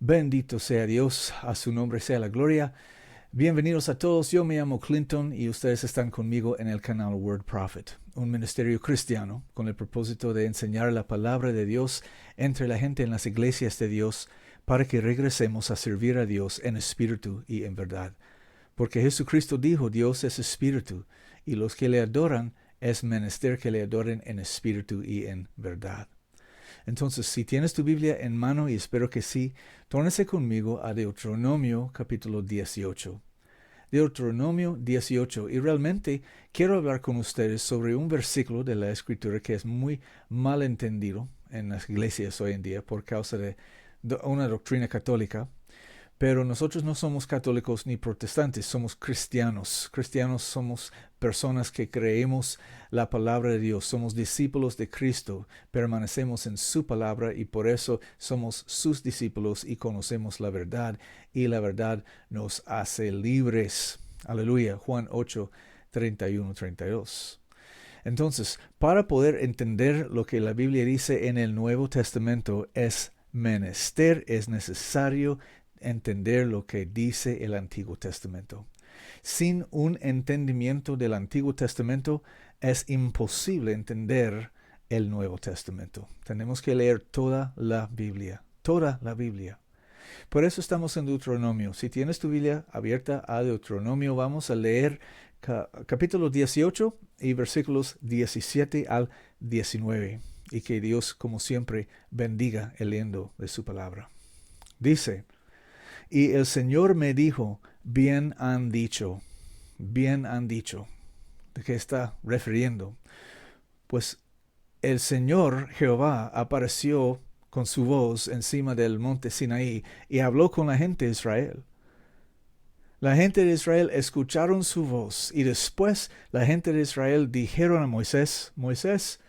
Bendito sea Dios, a su nombre sea la gloria. Bienvenidos a todos, yo me llamo Clinton y ustedes están conmigo en el canal Word Prophet, un ministerio cristiano con el propósito de enseñar la palabra de Dios entre la gente en las iglesias de Dios para que regresemos a servir a Dios en espíritu y en verdad. Porque Jesucristo dijo, Dios es espíritu, y los que le adoran es menester que le adoren en espíritu y en verdad. Entonces, si tienes tu Biblia en mano, y espero que sí, tórnese conmigo a Deuteronomio capítulo 18. Deuteronomio 18. Y realmente quiero hablar con ustedes sobre un versículo de la Escritura que es muy mal entendido en las iglesias hoy en día por causa de una doctrina católica. Pero nosotros no somos católicos ni protestantes, somos cristianos. Cristianos somos personas que creemos la palabra de Dios, somos discípulos de Cristo, permanecemos en su palabra y por eso somos sus discípulos y conocemos la verdad y la verdad nos hace libres. Aleluya, Juan 8, 31, 32. Entonces, para poder entender lo que la Biblia dice en el Nuevo Testamento es menester, es necesario entender lo que dice el Antiguo Testamento. Sin un entendimiento del Antiguo Testamento es imposible entender el Nuevo Testamento. Tenemos que leer toda la Biblia, toda la Biblia. Por eso estamos en Deuteronomio. Si tienes tu Biblia abierta a Deuteronomio, vamos a leer capítulo 18 y versículos 17 al 19. Y que Dios, como siempre, bendiga el leyendo de su palabra. Dice: Y el Señor me dijo, bien han dicho, bien han dicho. ¿De qué está refiriendo? Pues el Señor Jehová apareció con su voz encima del monte Sinaí y habló con la gente de Israel. La gente de Israel escucharon su voz y después la gente de Israel dijeron a Moisés, Moisés,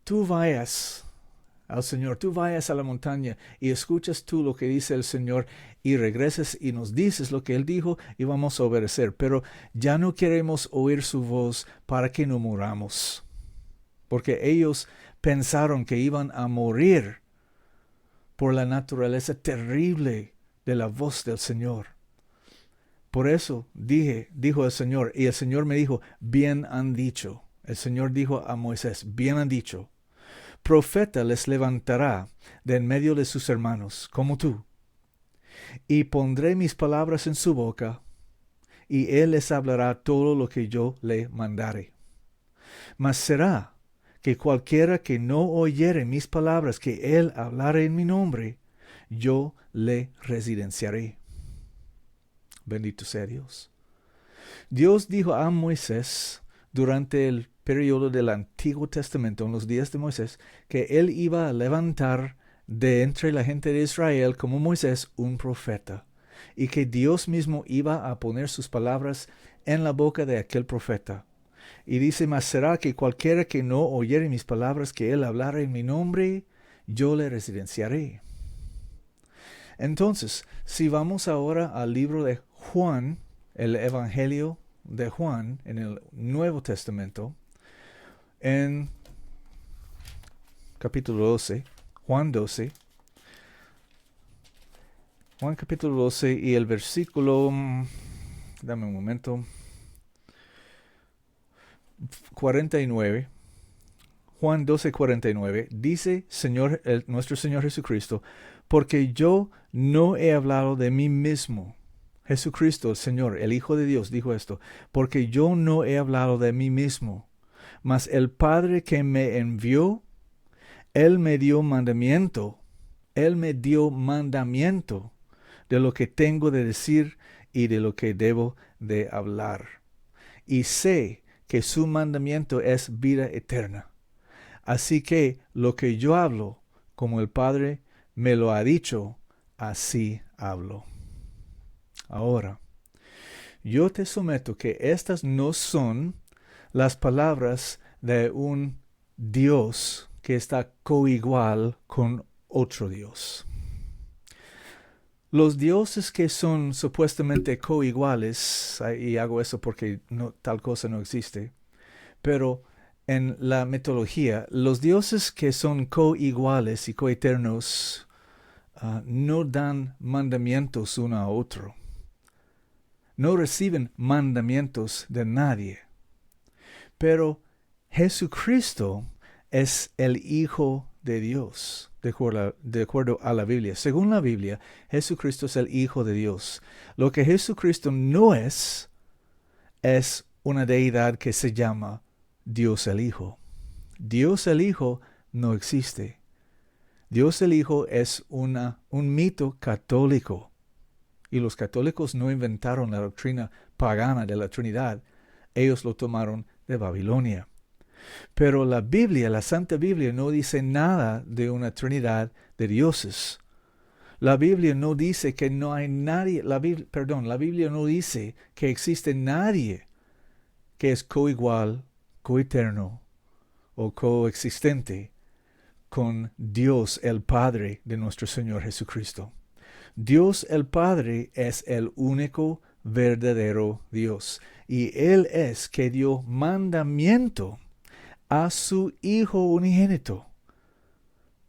tú vayas al Señor, tú vayas a la montaña y escuchas tú lo que dice el Señor y regreses y nos dices lo que Él dijo y vamos a obedecer. Pero ya no queremos oír su voz para que no muramos. Porque ellos pensaron que iban a morir por la naturaleza terrible de la voz del Señor. Por eso dijo el Señor, y el Señor me dijo, bien han dicho. El Señor dijo a Moisés, bien han dicho. Profeta les levantará de en medio de sus hermanos, como tú. Y pondré mis palabras en su boca, y él les hablará todo lo que yo le mandare. Mas será que cualquiera que no oyere mis palabras que él hablare en mi nombre, yo le residenciaré. Bendito sea Dios. Dios dijo a Moisés durante el periodo del Antiguo Testamento, en los días de Moisés, que él iba a levantar de entre la gente de Israel como Moisés un profeta, y que Dios mismo iba a poner sus palabras en la boca de aquel profeta. Y dice, mas será que cualquiera que no oyere mis palabras que él hablara en mi nombre, yo le residenciaré. Entonces, si vamos ahora al libro de Juan, el Evangelio de Juan en el Nuevo Testamento, en capítulo 12, Juan 12, Juan capítulo 12 y el versículo, dame un momento, 49, Juan 12, 49, dice nuestro Señor Jesucristo, porque yo no he hablado de mí mismo. Jesucristo, el Señor, el Hijo de Dios, dijo esto, porque yo no he hablado de mí mismo, mas el Padre que me envió, Él me dio mandamiento de lo que tengo de decir y de lo que debo de hablar. Y sé que su mandamiento es vida eterna. Así que lo que yo hablo, como el Padre me lo ha dicho, así hablo. Ahora, yo te someto que estas no son las palabras de un Dios que está coigual con otro Dios. Los dioses que son supuestamente coiguales, y hago eso porque tal cosa no existe, pero en la mitología, los dioses que son coiguales y coeternos no dan mandamientos uno a otro. No reciben mandamientos de nadie. Pero Jesucristo es el Hijo de Dios, de acuerdo a la Biblia. Según la Biblia, Jesucristo es el Hijo de Dios. Lo que Jesucristo no es una deidad que se llama Dios el Hijo. Dios el Hijo no existe. Dios el Hijo es un mito católico. Y los católicos no inventaron la doctrina pagana de la Trinidad. Ellos lo tomaron de Babilonia. Pero la Biblia, la Santa Biblia, no dice nada de una Trinidad de dioses. La Biblia no dice que no hay nadie, la Biblia no dice que existe nadie que es coigual, coeterno o coexistente con Dios el Padre de nuestro Señor Jesucristo. Dios el Padre es el único verdadero Dios, y Él es que dio mandamiento a su Hijo unigénito.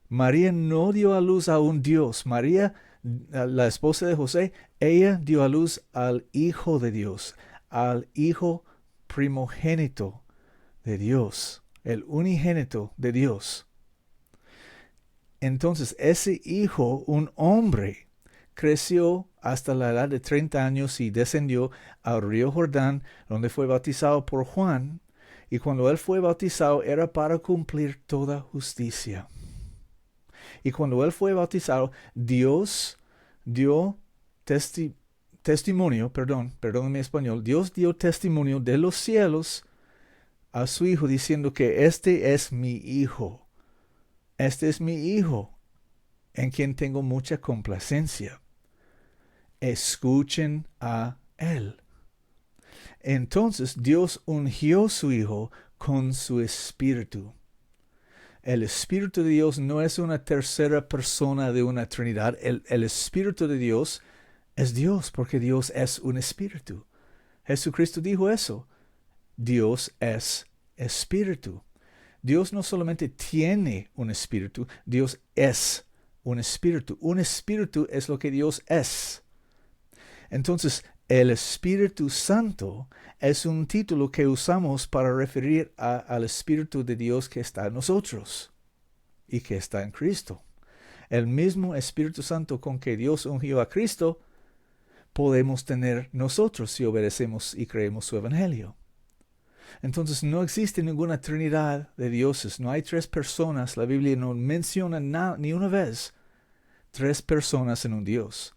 María no dio a luz a un Dios. María, la esposa de José, ella dio a luz al Hijo de Dios, al Hijo primogénito de Dios, el unigénito de Dios. Entonces, ese hijo, un hombre, creció hasta la edad de 30 años y descendió al río Jordán, donde fue bautizado por Juan. Y cuando él fue bautizado era para cumplir toda justicia. Y cuando él fue bautizado, Dios dio testimonio, perdón en mi español, Dios dio testimonio de los cielos a su Hijo diciendo que este es mi Hijo. Este es mi Hijo, en quien tengo mucha complacencia. Escuchen a Él. Entonces Dios ungió a su Hijo con su Espíritu. El Espíritu de Dios no es una tercera persona de una Trinidad. El Espíritu de Dios es Dios, porque Dios es un Espíritu. Jesucristo dijo eso. Dios es Espíritu. Dios no solamente tiene un espíritu, Dios es un espíritu. Un espíritu es lo que Dios es. Entonces, el Espíritu Santo es un título que usamos para referir al Espíritu de Dios que está en nosotros y que está en Cristo. El mismo Espíritu Santo con que Dios ungió a Cristo, podemos tener nosotros si obedecemos y creemos su Evangelio. Entonces no existe ninguna trinidad de dioses, no hay tres personas, la Biblia no menciona ni una vez tres personas en un Dios.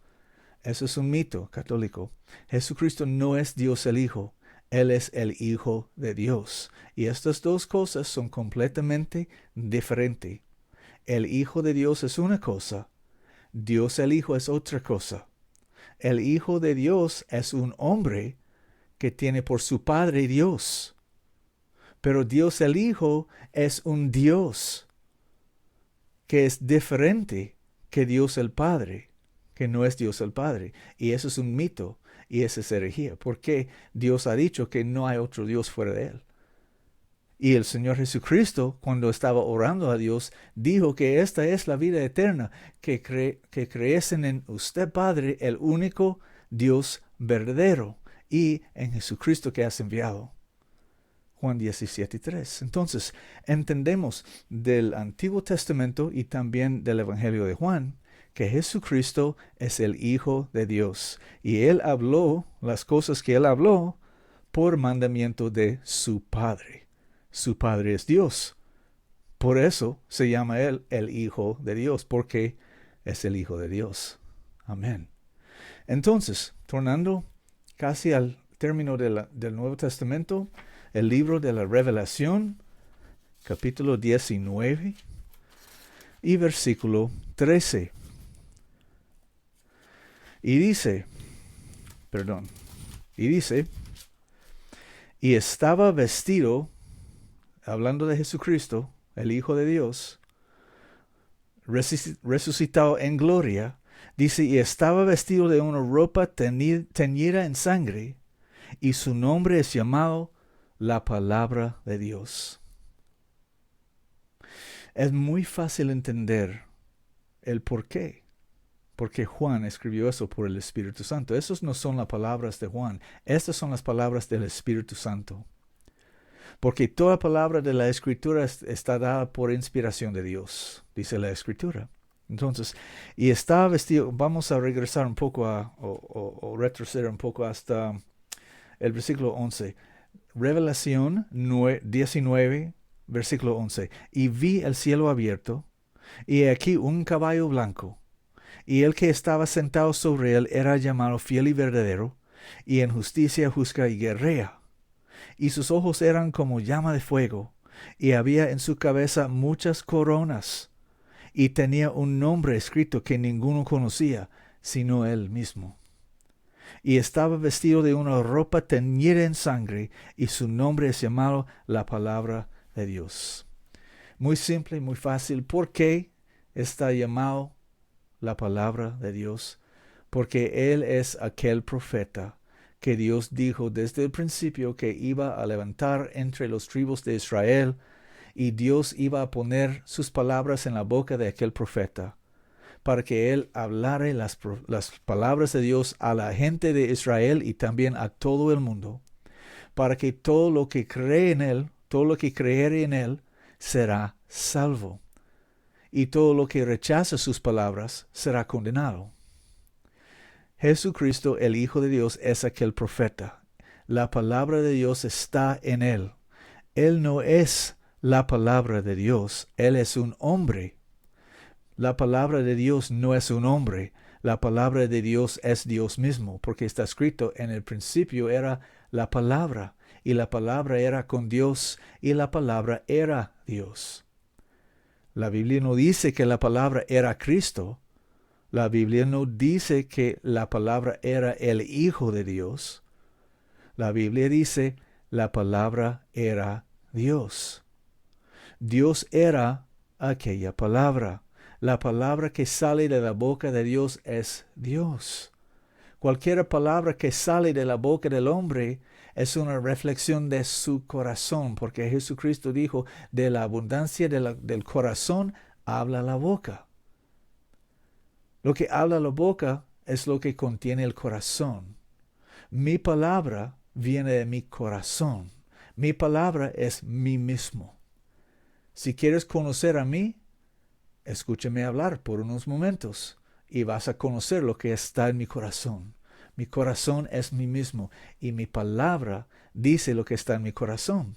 Eso es un mito católico. Jesucristo no es Dios el Hijo, Él es el Hijo de Dios. Y estas dos cosas son completamente diferentes. El Hijo de Dios es una cosa, Dios el Hijo es otra cosa. El Hijo de Dios es un hombre que tiene por su Padre Dios. Pero Dios el Hijo es un Dios que es diferente que Dios el Padre, que no es Dios el Padre. Y eso es un mito y esa es herejía, porque Dios ha dicho que no hay otro Dios fuera de Él. Y el Señor Jesucristo, cuando estaba orando a Dios, dijo que esta es la vida eterna, que creyesen en usted, Padre, el único Dios verdadero, y en Jesucristo que has enviado. Juan 17:3. Entonces, entendemos del Antiguo Testamento y también del Evangelio de Juan que Jesucristo es el Hijo de Dios. Y Él habló las cosas que Él habló por mandamiento de su Padre. Su Padre es Dios. Por eso se llama Él el Hijo de Dios, porque es el Hijo de Dios. Amén. Entonces, tornando casi al término del Nuevo Testamento, el libro de la Revelación, capítulo 19 y versículo 13. Y dice, y estaba vestido, hablando de Jesucristo, el Hijo de Dios, resucitado en gloria, dice, y estaba vestido de una ropa teñida en sangre, y su nombre es llamado la palabra de Dios. Es muy fácil entender el por qué. porque Juan escribió eso por el Espíritu Santo. Esas no son las palabras de Juan, estas son las palabras del Espíritu Santo. Porque toda palabra de la Escritura está dada por inspiración de Dios, dice la Escritura. Entonces, y estaba vestido, vamos a regresar un poco o retroceder un poco hasta el versículo 11. Revelación 19, versículo 11. Y vi el cielo abierto, y aquí un caballo blanco, y el que estaba sentado sobre él era llamado Fiel y Verdadero, y en justicia juzga y guerrea. Y sus ojos eran como llama de fuego, y había en su cabeza muchas coronas, y tenía un nombre escrito que ninguno conocía, sino él mismo. Y estaba vestido de una ropa teñida en sangre, y su nombre es llamado la Palabra de Dios. Muy simple, muy fácil. ¿Por qué está llamado la Palabra de Dios? Porque Él es aquel profeta que Dios dijo desde el principio que iba a levantar entre los tribus de Israel, y Dios iba a poner sus palabras en la boca de aquel profeta, para que él hablare las palabras de Dios a la gente de Israel y también a todo el mundo, para que todo lo que cree en él, todo lo que creere en él, será salvo, y todo lo que rechaza sus palabras será condenado. Jesucristo, el Hijo de Dios, es aquel profeta. La palabra de Dios está en él. Él no es la palabra de Dios, él es un hombre. La palabra de Dios no es un hombre, la palabra de Dios es Dios mismo, porque está escrito: en el principio era la palabra, y la palabra era con Dios, y la palabra era Dios. La Biblia no dice que la palabra era Cristo. La Biblia no dice que la palabra era el Hijo de Dios. La Biblia dice la palabra era Dios. Dios era aquella palabra. La palabra que sale de la boca de Dios es Dios. Cualquier palabra que sale de la boca del hombre es una reflexión de su corazón, porque Jesucristo dijo: de la abundancia del corazón habla la boca. Lo que habla la boca es lo que contiene el corazón. Mi palabra viene de mi corazón. Mi palabra es mí mismo. Si quieres conocer a mí, escúchame hablar por unos momentos y vas a conocer lo que está en mi corazón. Mi corazón es mí mismo y mi palabra dice lo que está en mi corazón.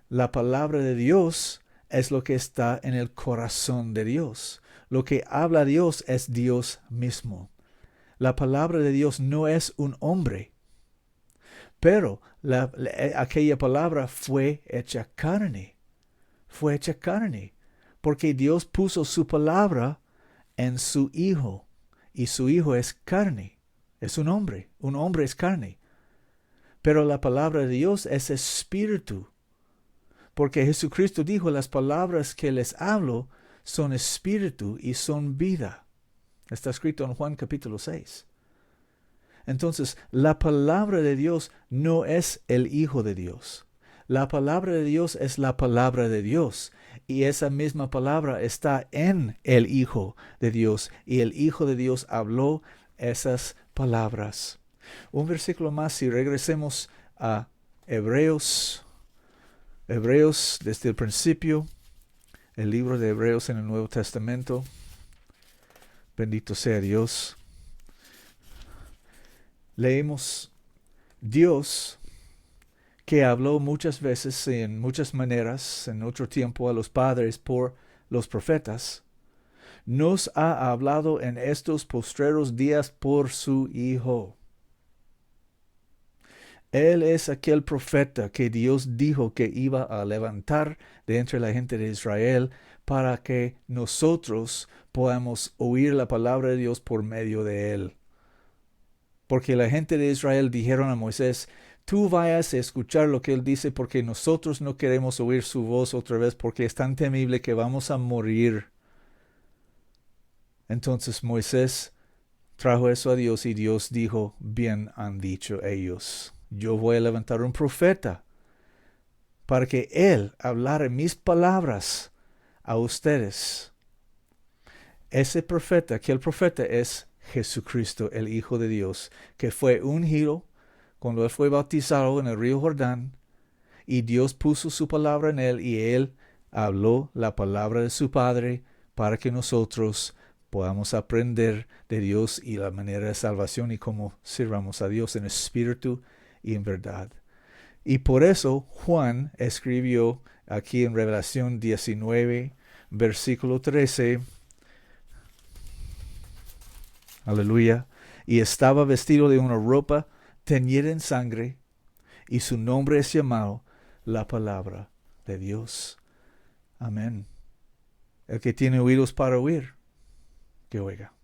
La palabra de Dios es lo que está en el corazón de Dios. Lo que habla Dios es Dios mismo. La palabra de Dios no es un hombre, pero aquella palabra fue hecha carne. Fue hecha carne, porque Dios puso su palabra en su Hijo, y su Hijo es carne, es un hombre es carne. Pero la palabra de Dios es espíritu, porque Jesucristo dijo: las palabras que les hablo son espíritu y son vida. Está escrito en Juan capítulo 6. Entonces, la palabra de Dios no es el Hijo de Dios. La palabra de Dios es la palabra de Dios. Y esa misma palabra está en el Hijo de Dios. Y el Hijo de Dios habló esas palabras. Un versículo más y regresemos a Hebreos. Hebreos desde el principio. El libro de Hebreos en el Nuevo Testamento. Bendito sea Dios. Leemos: Dios, que habló muchas veces en muchas maneras en otro tiempo a los padres por los profetas, nos ha hablado en estos postreros días por su Hijo. Él es aquel profeta que Dios dijo que iba a levantar de entre la gente de Israel para que nosotros podamos oír la palabra de Dios por medio de él. Porque la gente de Israel dijeron a Moisés: tú vayas a escuchar lo que él dice, porque nosotros no queremos oír su voz otra vez, porque es tan temible que vamos a morir. Entonces Moisés trajo eso a Dios y Dios dijo: bien han dicho ellos. Yo voy a levantar un profeta para que él hablara mis palabras a ustedes. Ese profeta, aquel profeta es Jesucristo, el Hijo de Dios, que fue ungido cuando él fue bautizado en el río Jordán, y Dios puso su palabra en él, y él habló la palabra de su Padre para que nosotros podamos aprender de Dios y la manera de salvación y cómo sirvamos a Dios en espíritu y en verdad. Y por eso Juan escribió aquí en Revelación 19, versículo 13, aleluya, y estaba vestido de una ropa teñida en sangre, y su nombre es llamado la palabra de Dios. Amén. El que tiene oídos para oír, que oiga.